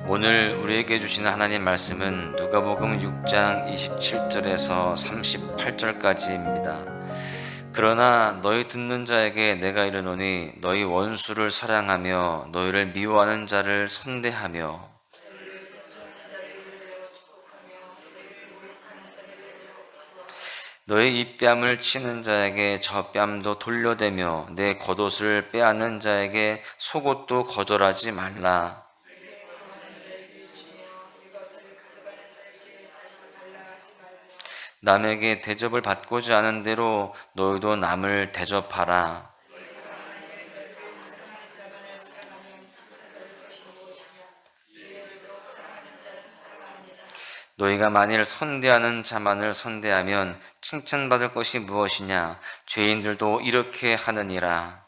오늘 우리에게 주시는 하나님 말씀은 누가복음 6장 27절에서 38절까지입니다. 그러나 너희 듣는 자에게 내가 이르노니 너희 원수를 사랑하며 너희를 미워하는 자를 선대하며 너희 입뺨을 치는 자에게 저 뺨도 돌려대며 내 겉옷을 빼앗는 자에게 속옷도 거절하지 말라. 남에게 대접을 받고자 하는 대로 너희도 남을 대접하라. 너희가 만일 선대하는 자만을 선대하면 칭찬받을 것이 무엇이냐? 죄인들도 이렇게 하느니라.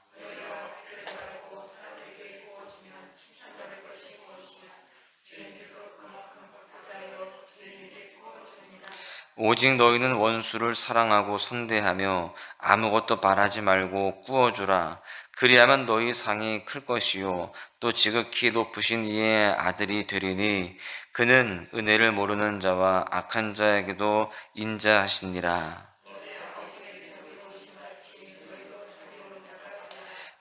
오직 너희는 원수를 사랑하고 선대하며 아무것도 바라지 말고 꾸어주라. 그리하면 너희 상이 클 것이요 또 지극히 높으신 이의 아들이 되리니 그는 은혜를 모르는 자와 악한 자에게도 인자하시니라.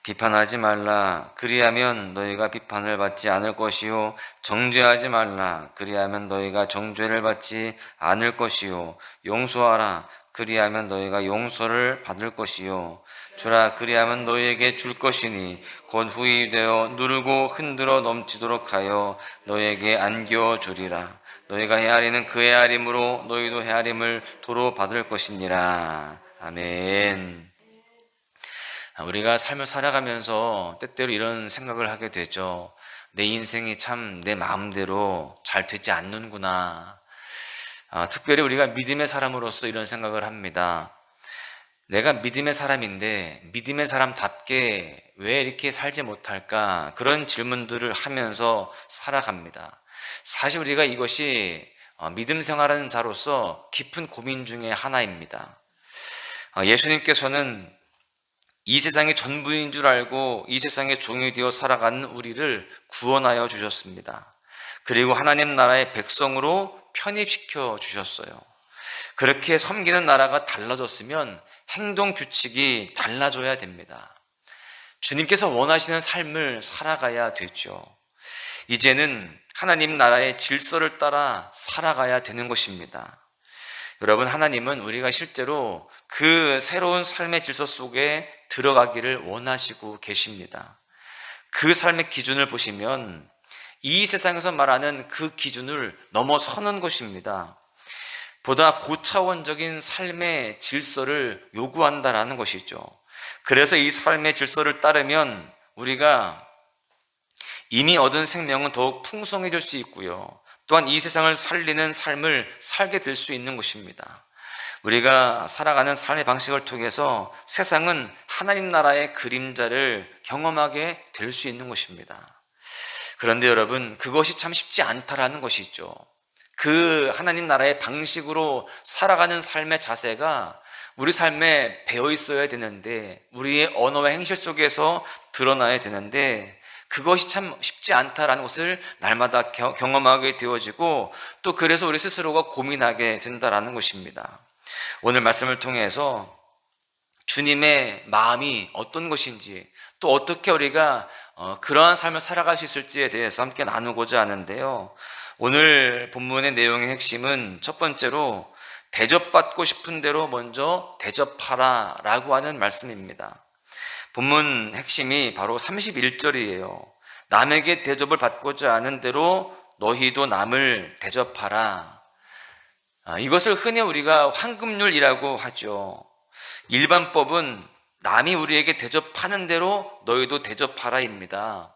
비판하지 말라. 그리하면 너희가 비판을 받지 않을 것이요 정죄하지 말라. 그리하면 너희가 정죄를 받지 않을 것이요 용서하라. 그리하면 너희가 용서를 받을 것이요 주라. 그리하면 너희에게 줄 것이니 곧 후히 되어 누르고 흔들어 넘치도록 하여 너희에게 안겨 주리라. 너희가 헤아리는 그 헤아림으로 너희도 헤아림을 도로 받을 것이니라. 아멘. 우리가 삶을 살아가면서 때때로 이런 생각을 하게 되죠. 내 인생이 참 내 마음대로 잘 되지 않는구나. 특별히 우리가 믿음의 사람으로서 이런 생각을 합니다. 내가 믿음의 사람인데 믿음의 사람답게 왜 이렇게 살지 못할까? 그런 질문들을 하면서 살아갑니다. 사실 우리가 이것이 믿음 생활하는 자로서 깊은 고민 중에 하나입니다. 예수님께서는 이 세상의 전부인 줄 알고 이 세상의 종이 되어 살아가는 우리를 구원하여 주셨습니다. 그리고 하나님 나라의 백성으로 편입시켜 주셨어요. 그렇게 섬기는 나라가 달라졌으면 행동 규칙이 달라져야 됩니다. 주님께서 원하시는 삶을 살아가야 되죠. 이제는 하나님 나라의 질서를 따라 살아가야 되는 것입니다. 여러분, 하나님은 우리가 실제로 그 새로운 삶의 질서 속에 들어가기를 원하시고 계십니다. 그 삶의 기준을 보시면 이 세상에서 말하는 그 기준을 넘어서는 것입니다. 보다 고차원적인 삶의 질서를 요구한다라는 것이죠. 그래서 이 삶의 질서를 따르면 우리가 이미 얻은 생명은 더욱 풍성해질 수 있고요. 또한 이 세상을 살리는 삶을 살게 될 수 있는 것입니다. 우리가 살아가는 삶의 방식을 통해서 세상은 하나님 나라의 그림자를 경험하게 될 수 있는 것입니다. 그런데 여러분, 그것이 참 쉽지 않다라는 것이죠. 그 하나님 나라의 방식으로 살아가는 삶의 자세가 우리 삶에 배어 있어야 되는데, 우리의 언어와 행실 속에서 드러나야 되는데, 그것이 참 쉽지 않다라는 것을 날마다 경험하게 되어지고, 또 그래서 우리 스스로가 고민하게 된다라는 것입니다. 오늘 말씀을 통해서 주님의 마음이 어떤 것인지, 또 어떻게 우리가 그러한 삶을 살아갈 수 있을지에 대해서 함께 나누고자 하는데요. 오늘 본문의 내용의 핵심은 첫 번째로 대접받고 싶은 대로 먼저 대접하라 라고 하는 말씀입니다. 본문 핵심이 바로 31절이에요. 남에게 대접을 받고자 하는 대로 너희도 남을 대접하라. 이것을 흔히 우리가 황금률이라고 하죠. 일반법은 남이 우리에게 대접하는 대로 너희도 대접하라입니다.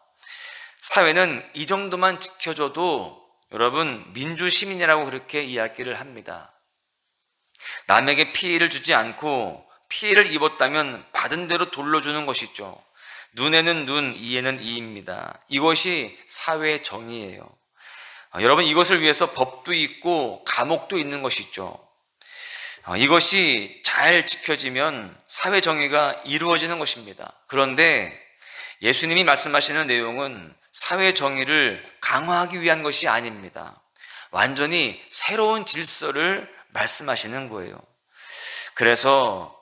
사회는 이 정도만 지켜줘도 여러분 민주시민이라고 그렇게 이야기를 합니다. 남에게 피해를 주지 않고 피해를 입었다면 받은 대로 돌려주는 것이죠. 눈에는 눈, 이에는 이입니다. 이것이 사회의 정의예요. 여러분, 이것을 위해서 법도 있고 감옥도 있는 것이죠. 이것이 잘 지켜지면 사회 정의가 이루어지는 것입니다. 그런데 예수님이 말씀하시는 내용은 사회 정의를 강화하기 위한 것이 아닙니다. 완전히 새로운 질서를 말씀하시는 거예요. 그래서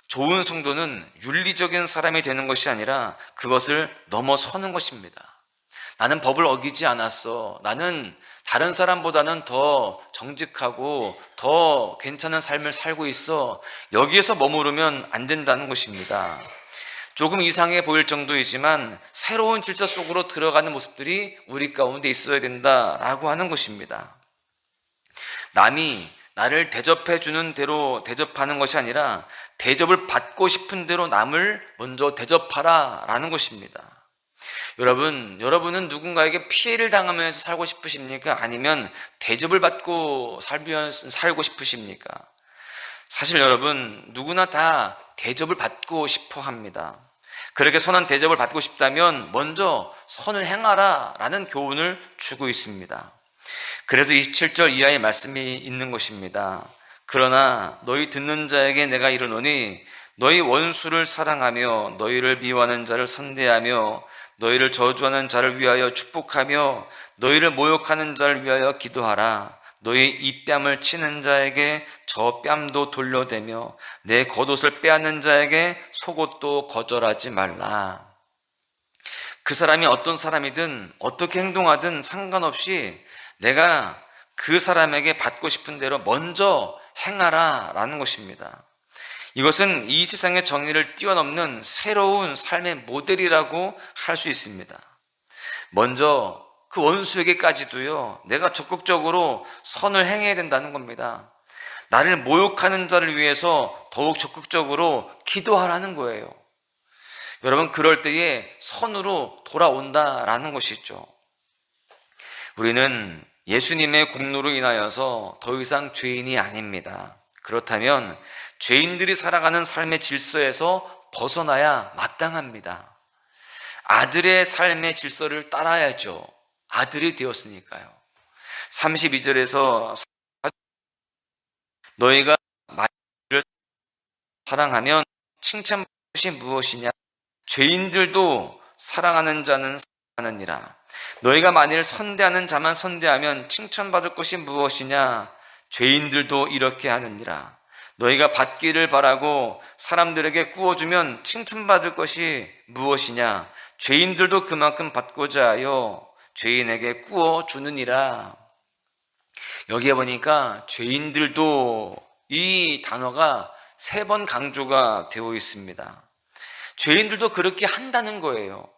좋은 성도는 윤리적인 사람이 되는 것이 아니라 그것을 넘어서는 것입니다. 나는 법을 어기지 않았어. 나는 다른 사람보다는 더 정직하고 더 괜찮은 삶을 살고 있어. 여기에서 머무르면 안 된다는 것입니다. 조금 이상해 보일 정도이지만 새로운 질서 속으로 들어가는 모습들이 우리 가운데 있어야 된다라고 하는 것입니다. 남이 나를 대접해 주는 대로 대접하는 것이 아니라 대접을 받고 싶은 대로 남을 먼저 대접하라 라는 것입니다. 여러분은 누군가에게 피해를 당하면서 살고 싶으십니까? 아니면 대접을 받고 살고 싶으십니까? 사실 여러분, 누구나 다 대접을 받고 싶어 합니다. 그렇게 선한 대접을 받고 싶다면 먼저 선을 행하라 라는 교훈을 주고 있습니다. 그래서 27절 이하의 말씀이 있는 것입니다. 그러나 너희 듣는 자에게 내가 이르노니 너희 원수를 사랑하며 너희를 미워하는 자를 선대하며 너희를 저주하는 자를 위하여 축복하며 너희를 모욕하는 자를 위하여 기도하라. 너희 입뺨을 치는 자에게 저 뺨도 돌려대며 내 겉옷을 빼앗는 자에게 속옷도 거절하지 말라. 그 사람이 어떤 사람이든 어떻게 행동하든 상관없이 내가 그 사람에게 받고 싶은 대로 먼저 행하라 라는 것입니다. 이것은 이 세상의 정의를 뛰어넘는 새로운 삶의 모델이라고 할 수 있습니다. 먼저 그 원수에게까지도요, 내가 적극적으로 선을 행해야 된다는 겁니다. 나를 모욕하는 자를 위해서 더욱 적극적으로 기도하라는 거예요. 여러분, 그럴 때에 선으로 돌아온다라는 것이죠. 우리는 예수님의 공로로 인하여서 더 이상 죄인이 아닙니다. 그렇다면 죄인들이 살아가는 삶의 질서에서 벗어나야 마땅합니다. 아들의 삶의 질서를 따라야죠. 아들이 되었으니까요. 32절에서 너희가 만일을 사랑하면 칭찬받을 것이 무엇이냐? 죄인들도 사랑하는 자는 사랑하느니라. 너희가 만일 선대하는 자만 선대하면 칭찬받을 것이 무엇이냐? 죄인들도 이렇게 하느니라. 너희가 받기를 바라고 사람들에게 구워주면 칭찬받을 것이 무엇이냐? 죄인들도 그만큼 받고자 하여 죄인에게 구워주느니라. 여기에 보니까 죄인들도 이 단어가 3번 강조가 되어 있습니다. 죄인들도 그렇게 한다는 거예요.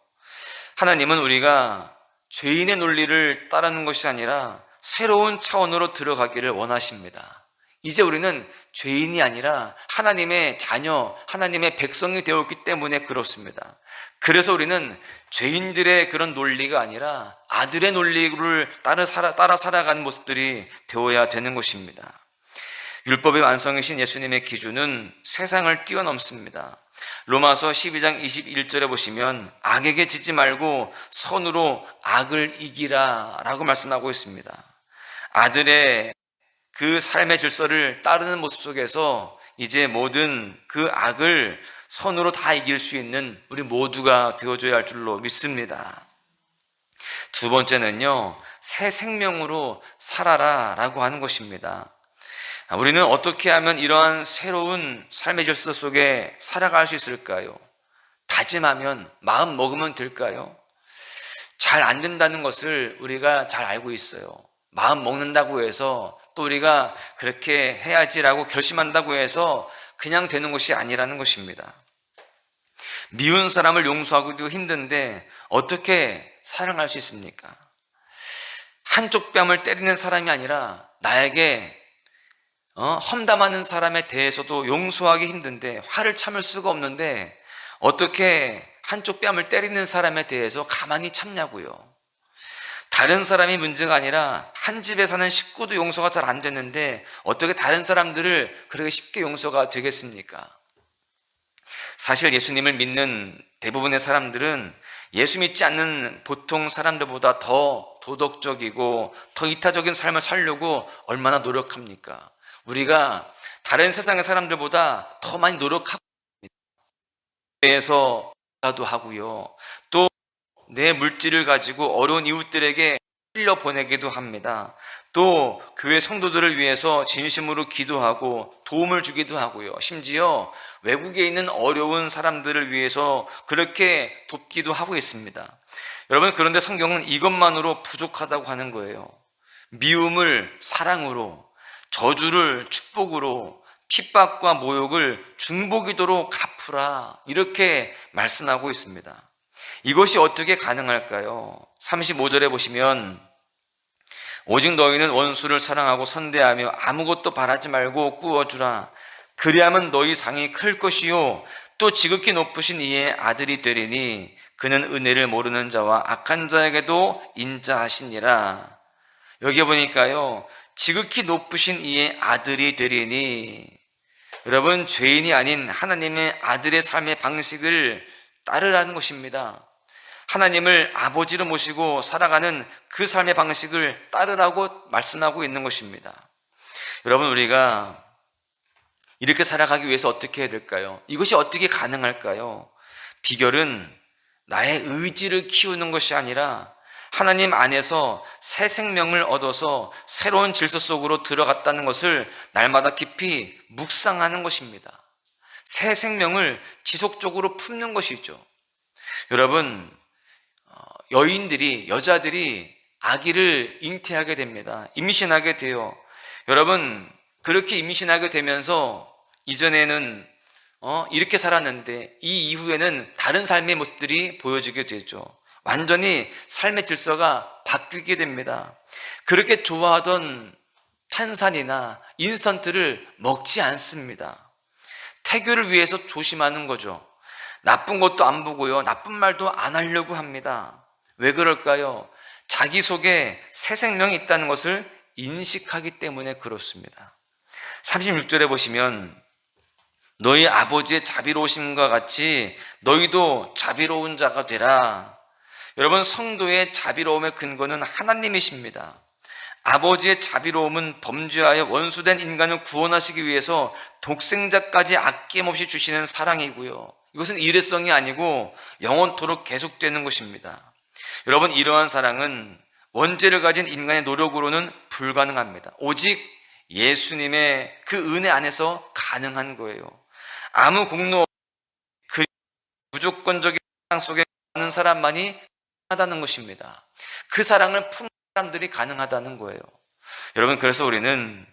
하나님은 우리가 죄인의 논리를 따르는 것이 아니라 새로운 차원으로 들어가기를 원하십니다. 이제 우리는 죄인이 아니라 하나님의 자녀, 하나님의 백성이 되었기 때문에 그렇습니다. 그래서 우리는 죄인들의 그런 논리가 아니라 아들의 논리를 따라 살아가는 모습들이 되어야 되는 것입니다. 율법의 완성이신 예수님의 기준은 세상을 뛰어넘습니다. 로마서 12장 21절에 보시면 악에게 지지 말고 선으로 악을 이기라 라고 말씀하고 있습니다. 아들의 그 삶의 질서를 따르는 모습 속에서 이제 모든 그 악을 선으로 다 이길 수 있는 우리 모두가 되어줘야 할 줄로 믿습니다. 두 번째는요, 새 생명으로 살아라 라고 하는 것입니다. 우리는 어떻게 하면 이러한 새로운 삶의 질서 속에 살아갈 수 있을까요? 다짐하면, 마음 먹으면 될까요? 잘 안 된다는 것을 우리가 잘 알고 있어요. 마음 먹는다고 해서 또 우리가 그렇게 해야지라고 결심한다고 해서 그냥 되는 것이 아니라는 것입니다. 미운 사람을 용서하기도 힘든데 어떻게 사랑할 수 있습니까? 한쪽 뺨을 때리는 사람이 아니라 나에게 험담하는 사람에 대해서도 용서하기 힘든데, 화를 참을 수가 없는데 어떻게 한쪽 뺨을 때리는 사람에 대해서 가만히 참냐고요. 다른 사람이 문제가 아니라 한 집에 사는 식구도 용서가 잘 안 되는데 어떻게 다른 사람들을 그렇게 쉽게 용서가 되겠습니까? 사실 예수님을 믿는 대부분의 사람들은 예수 믿지 않는 보통 사람들보다 더 도덕적이고 더 이타적인 삶을 살려고 얼마나 노력합니까? 우리가 다른 세상의 사람들보다 더 많이 노력하고 있습니다. 그래서 도 하고요. 또 내 물질을 가지고 어려운 이웃들에게 흘려 보내기도 합니다. 또 교회 성도들을 위해서 진심으로 기도하고 도움을 주기도 하고요. 심지어 외국에 있는 어려운 사람들을 위해서 그렇게 돕기도 하고 있습니다. 여러분, 그런데 성경은 이것만으로 부족하다고 하는 거예요. 미움을 사랑으로, 저주를 축복으로, 핍박과 모욕을 중보기도로 갚으라, 이렇게 말씀하고 있습니다. 이것이 어떻게 가능할까요? 35절에 보시면 오직 너희는 원수를 사랑하고 선대하며 아무것도 바라지 말고 꾸어주라. 그리하면 너희 상이 클 것이요 또 지극히 높으신 이의 아들이 되리니 그는 은혜를 모르는 자와 악한 자에게도 인자하시니라. 여기 보니까요, 지극히 높으신 이의 아들이 되리니, 여러분, 죄인이 아닌 하나님의 아들의 삶의 방식을 따르라는 것입니다. 하나님을 아버지로 모시고 살아가는 그 삶의 방식을 따르라고 말씀하고 있는 것입니다. 여러분, 우리가 이렇게 살아가기 위해서 어떻게 해야 될까요? 이것이 어떻게 가능할까요? 비결은 나의 의지를 키우는 것이 아니라 하나님 안에서 새 생명을 얻어서 새로운 질서 속으로 들어갔다는 것을 날마다 깊이 묵상하는 것입니다. 새 생명을 지속적으로 품는 것이죠. 여러분, 여자들이 아기를 잉태하게 됩니다. 임신하게 돼요. 여러분, 그렇게 임신하게 되면서 이전에는 이렇게 살았는데 이 이후에는 다른 삶의 모습들이 보여지게 되죠. 완전히 삶의 질서가 바뀌게 됩니다. 그렇게 좋아하던 탄산이나 인스턴트를 먹지 않습니다. 태교를 위해서 조심하는 거죠. 나쁜 것도 안 보고요, 나쁜 말도 안 하려고 합니다. 왜 그럴까요? 자기 속에 새 생명이 있다는 것을 인식하기 때문에 그렇습니다. 36절에 보시면 너희 아버지의 자비로우심과 같이 너희도 자비로운 자가 되라. 여러분, 성도의 자비로움의 근거는 하나님이십니다. 아버지의 자비로움은 범죄하여 원수된 인간을 구원하시기 위해서 독생자까지 아낌없이 주시는 사랑이고요, 이것은 일회성이 아니고 영원토록 계속되는 것입니다. 여러분, 이러한 사랑은 원죄를 가진 인간의 노력으로는 불가능합니다. 오직 예수님의 그 은혜 안에서 가능한 거예요. 아무 공로, 그 무조건적인 사랑 속에 가는 사람만이 가능하다는 것입니다. 그 사랑을 품는 사람들이 가능하다는 거예요. 여러분, 그래서 우리는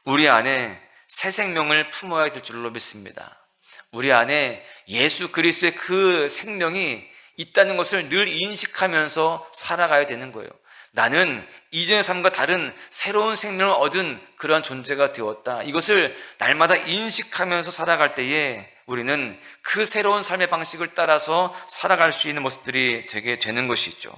우리 안에 새 생명을 품어야 될 줄로 믿습니다. 우리 안에 예수 그리스도의 그 생명이 있다는 것을 늘 인식하면서 살아가야 되는 거예요. 나는 이전의 삶과 다른 새로운 생명을 얻은 그러한 존재가 되었다. 이것을 날마다 인식하면서 살아갈 때에 우리는 그 새로운 삶의 방식을 따라서 살아갈 수 있는 모습들이 되게 되는 것이죠.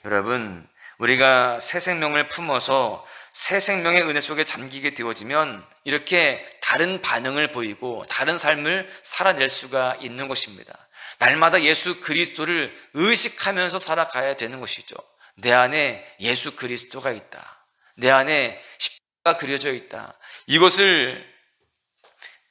여러분, 우리가 새 생명을 품어서 새 생명의 은혜 속에 잠기게 되어지면 이렇게 다른 반응을 보이고 다른 삶을 살아낼 수가 있는 것입니다. 날마다 예수 그리스도를 의식하면서 살아가야 되는 것이죠. 내 안에 예수 그리스도가 있다. 내 안에 십자가가 그려져 있다. 이것을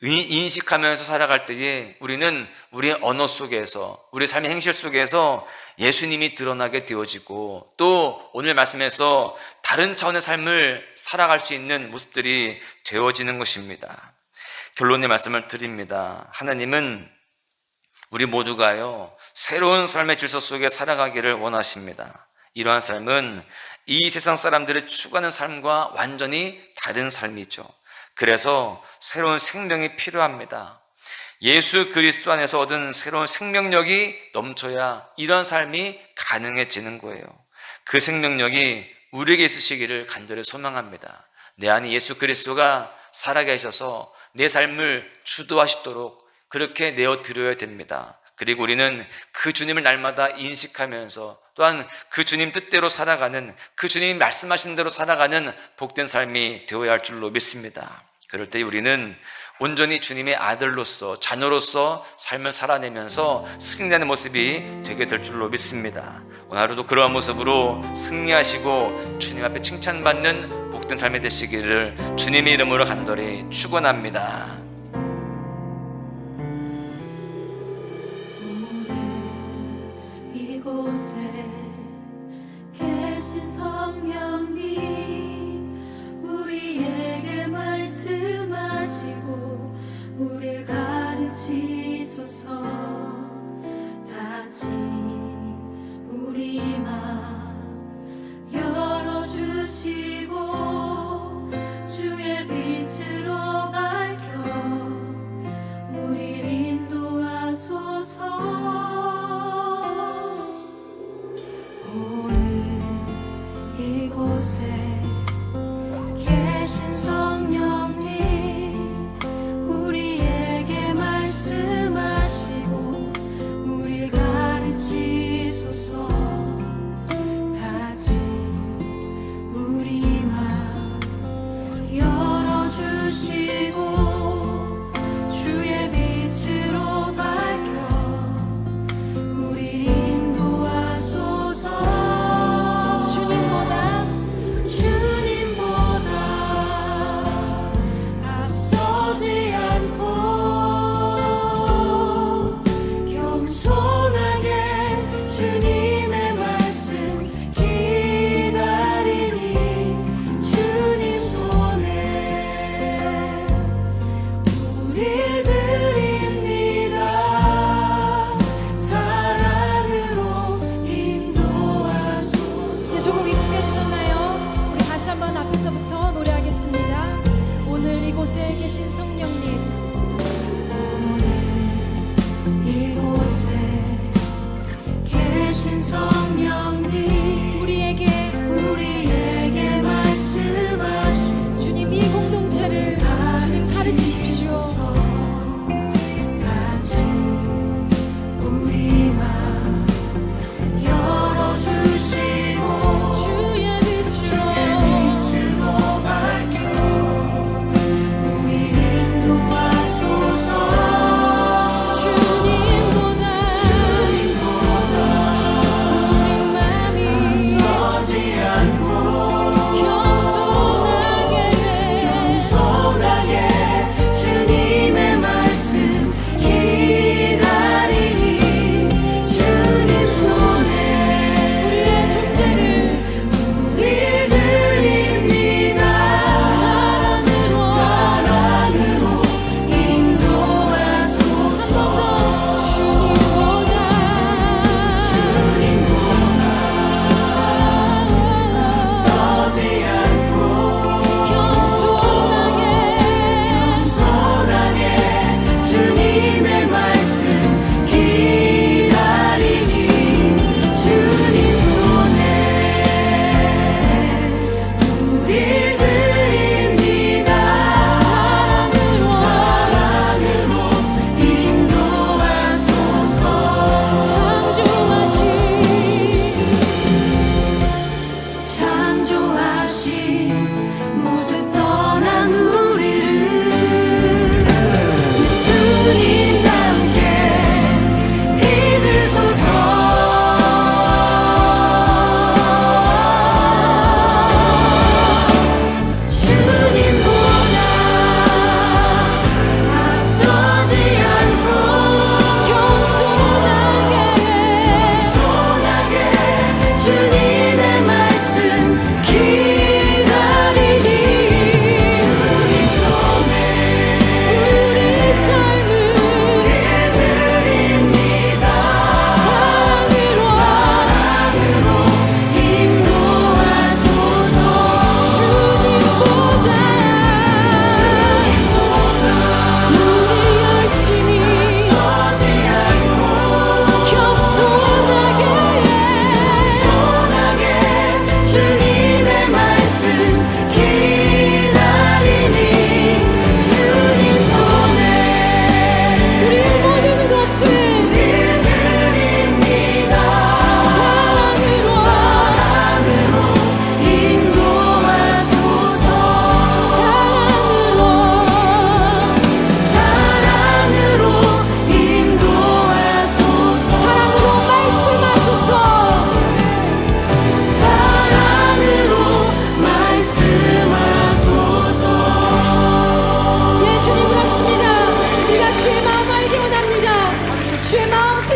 인식하면서 살아갈 때에 우리는 우리의 언어 속에서, 우리 삶의 행실 속에서 예수님이 드러나게 되어지고, 또 오늘 말씀에서 다른 차원의 삶을 살아갈 수 있는 모습들이 되어지는 것입니다. 결론의 말씀을 드립니다. 하나님은 우리 모두가요, 새로운 삶의 질서 속에 살아가기를 원하십니다. 이러한 삶은 이 세상 사람들의 추구하는 삶과 완전히 다른 삶이죠. 그래서 새로운 생명이 필요합니다. 예수 그리스도 안에서 얻은 새로운 생명력이 넘쳐야 이런 삶이 가능해지는 거예요. 그 생명력이 우리에게 있으시기를 간절히 소망합니다. 내 안에 예수 그리스도가 살아계셔서 내 삶을 주도하시도록 그렇게 내어드려야 됩니다. 그리고 우리는 그 주님을 날마다 인식하면서 또한 그 주님 뜻대로 살아가는, 그 주님이 말씀하신 대로 살아가는 복된 삶이 되어야 할 줄로 믿습니다. 그럴 때 우리는 온전히 주님의 아들로서, 자녀로서 삶을 살아내면서 승리하는 모습이 되게 될 줄로 믿습니다. 오늘 하루도 그러한 모습으로 승리하시고 주님 앞에 칭찬받는 복된 삶이 되시기를 주님의 이름으로 간절히 축원합니다. 곳에 계신 성령님 우리에게 말씀하시고 우릴 가르치소서. 닫힌 우리 맘 열어주시고 주의 빛으로 밝혀 우릴 인도하소서.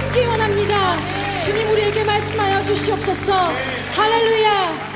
듣기 원합니다. 주님 우리에게 말씀하여 주시옵소서. 할렐루야.